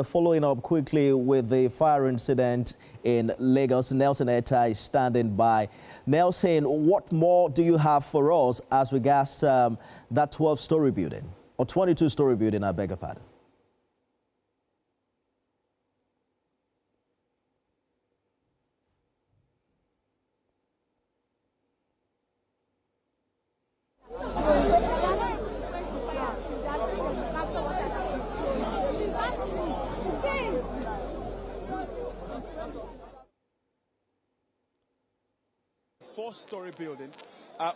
Following up quickly with the fire incident in Lagos, Nelson Etta is standing by. Nelson, what more do you have for us as regards that 12-story building, or 22-story building, I beg your pardon? Four-story building.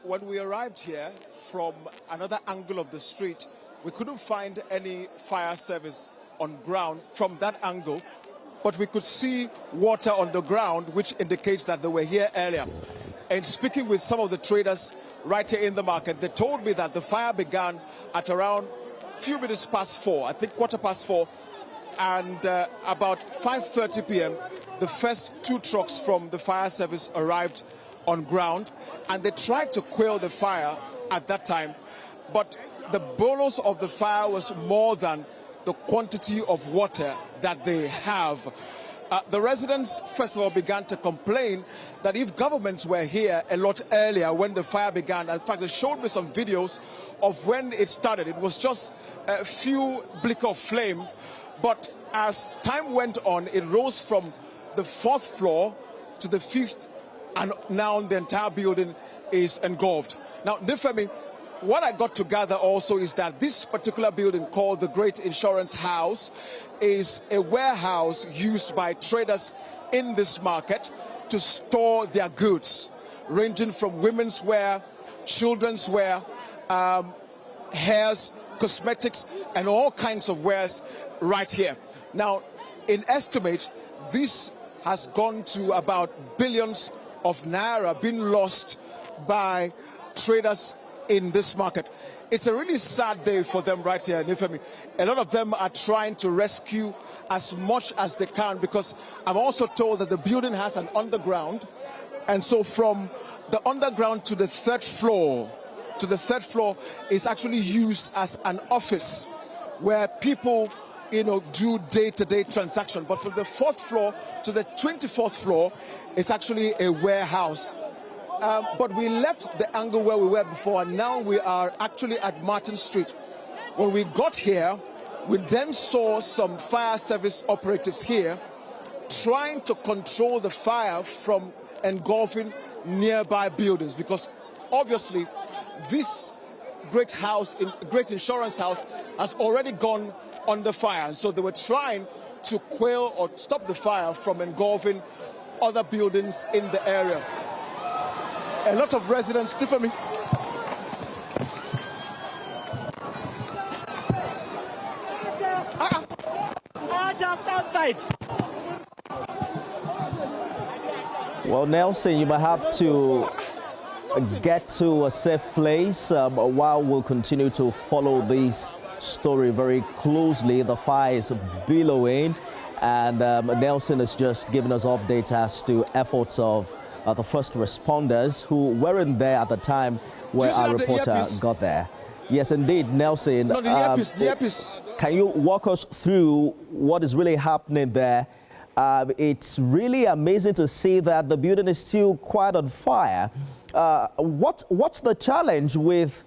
When we arrived here from another angle of the street, we couldn't find any fire service on ground from that angle, but we could see water on the ground, which indicates that they were here earlier. And speaking with some of the traders right here in the market, they told me that the fire began at around few minutes past 4, I think 4:15, and about 5:30 p.m. the first 2 trucks from the fire service arrived on ground, and they tried to quell the fire at that time, but the bolus of the fire was more than the quantity of water that they have. The residents, first of all, began to complain that if governments were here a lot earlier when the fire began, in fact, they showed me some videos of when it started. It was just a few blick of flame, but as time went on, it rose from the 4th floor to the 5th, and now the entire building is engulfed. Now, Nifemi, what I got to gather also is that this particular building, called the Great Insurance House, is a warehouse used by traders in this market to store their goods, ranging from women's wear, children's wear, hairs, cosmetics, and all kinds of wares right here. Now, in estimate, this has gone to about billions of Naira being lost by traders in this market. It's a really sad day for them right here in Inferno. A lot of them are trying to rescue as much as they can, because I'm also told that the building has an underground, and so from the underground to the 3rd floor is actually used as an office where people do day-to-day transaction. But from the 4th floor to the 24th floor is actually a warehouse. But we left the angle where we were before, and now we are actually at Martin Street. When we got here, we then saw some fire service operatives here trying to control the fire from engulfing nearby buildings, because obviously this great insurance house has already gone under fire, and so they were trying to quell or stop the fire from engulfing other buildings in the area. A lot of residents, Tiffany. Just outside. Well, Nelson, you might have to get to a safe place while we'll continue to follow this story very closely. The fire is billowing, and Nelson is just giving us updates as to efforts of the first responders who weren't there at the time where our reporter got there. Yes, indeed, Nelson. No, the earpiece. Can you walk us through what is really happening there? It's really amazing to see that the building is still quite on fire. What's the challenge with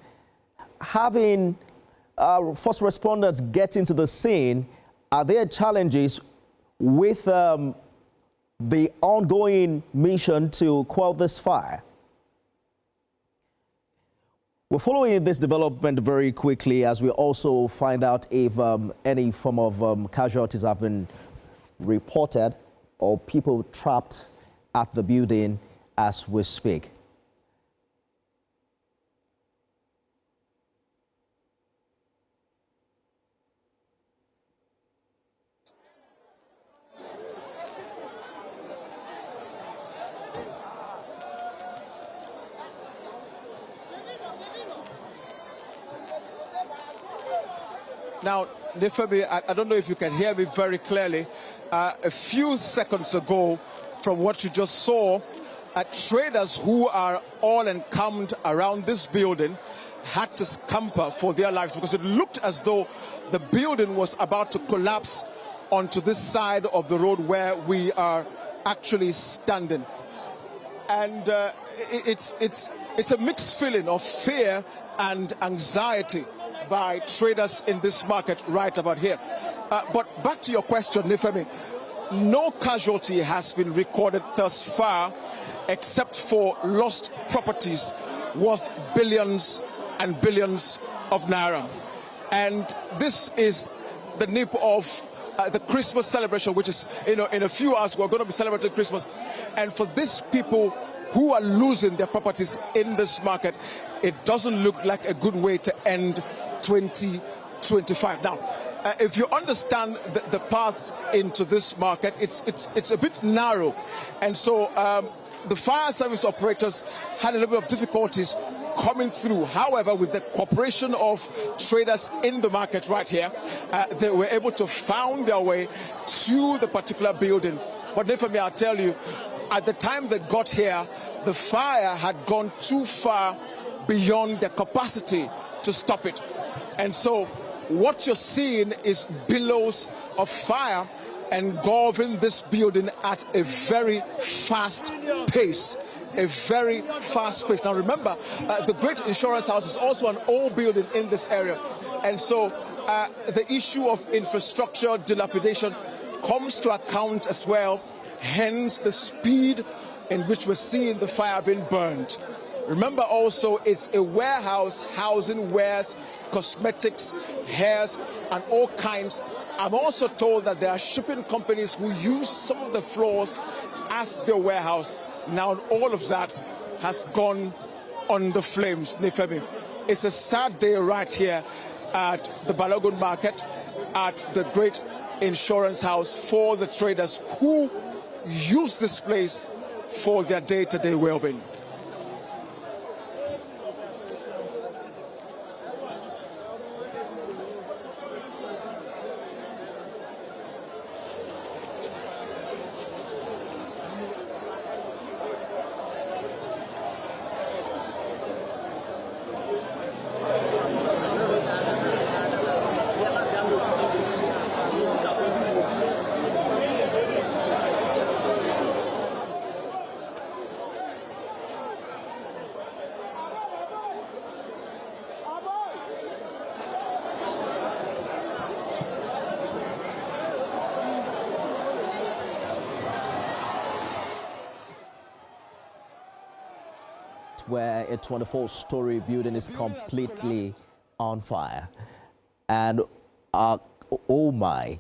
having first responders get into the scene? Are there challenges with the ongoing mission to quell this fire? We're following this development very quickly as we also find out if any form of casualties have been reported or people trapped at the building as we speak. Now, Nefemi, I don't know if you can hear me very clearly. A few seconds ago, from what you just saw, traders who are all encamped around this building had to scamper for their lives because it looked as though the building was about to collapse onto this side of the road where we are actually standing. And it's a mixed feeling of fear and anxiety by traders in this market right about here. But back to your question, Nifemi, no casualty has been recorded thus far except for lost properties worth billions and billions of naira. And this is the nip of the Christmas celebration, which is, in a few hours we're going to be celebrating Christmas. And for these people who are losing their properties in this market, it doesn't look like a good way to end 2025. Now, if you understand the path into this market, it's a bit narrow. And so the fire service operators had a little bit of difficulties coming through. However, with the cooperation of traders in the market right here, they were able to find their way to the particular building. But then for me, I'll tell you, at the time they got here, the fire had gone too far beyond their capacity to stop it. And so what you're seeing is billows of fire engulfing this building at a very fast pace. A very fast pace. Now remember, the Great Insurance House is also an old building in this area. And so the issue of infrastructure dilapidation comes to account as well, hence the speed in which we're seeing the fire being burned. Remember also, it's a warehouse housing wares, cosmetics, hairs, and all kinds. I'm also told that there are shipping companies who use some of the floors as their warehouse. Now all of that has gone on the flames, Nifemi. It's a sad day right here at the Balogun market, at the Great Insurance House, for the traders who use this place for their day-to-day well-being. Where a 24-story building is completely on fire. And oh my,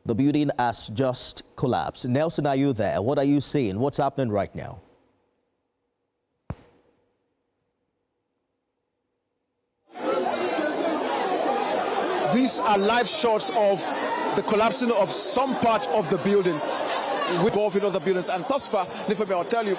the building has just collapsed. Nelson, are you there? What are you seeing? What's happening right now? These are live shots of the collapsing of some part of the building involving other buildings. And thus far, I'll tell you,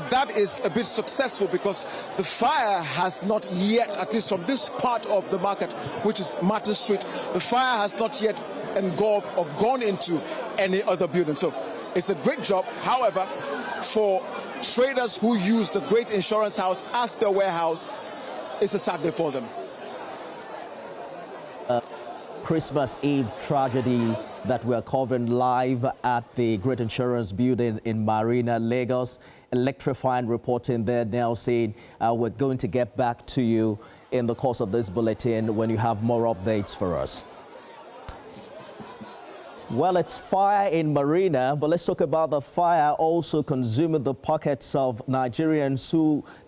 that is a bit successful because the fire has not yet, at least from this part of the market, which is Martin Street, the fire has not yet engulfed or gone into any other building. So it's a great job. However, for traders who use the Great Insurance House as their warehouse, it's a sad day for them. Christmas Eve tragedy that we're covering live at the Great Insurance Building in Marina, Lagos. Electrifying reporting there now, saying we're going to get back to you in the course of this bulletin when you have more updates for us. Well, it's fire in Marina, but let's talk about the fire also consuming the pockets of Nigerians who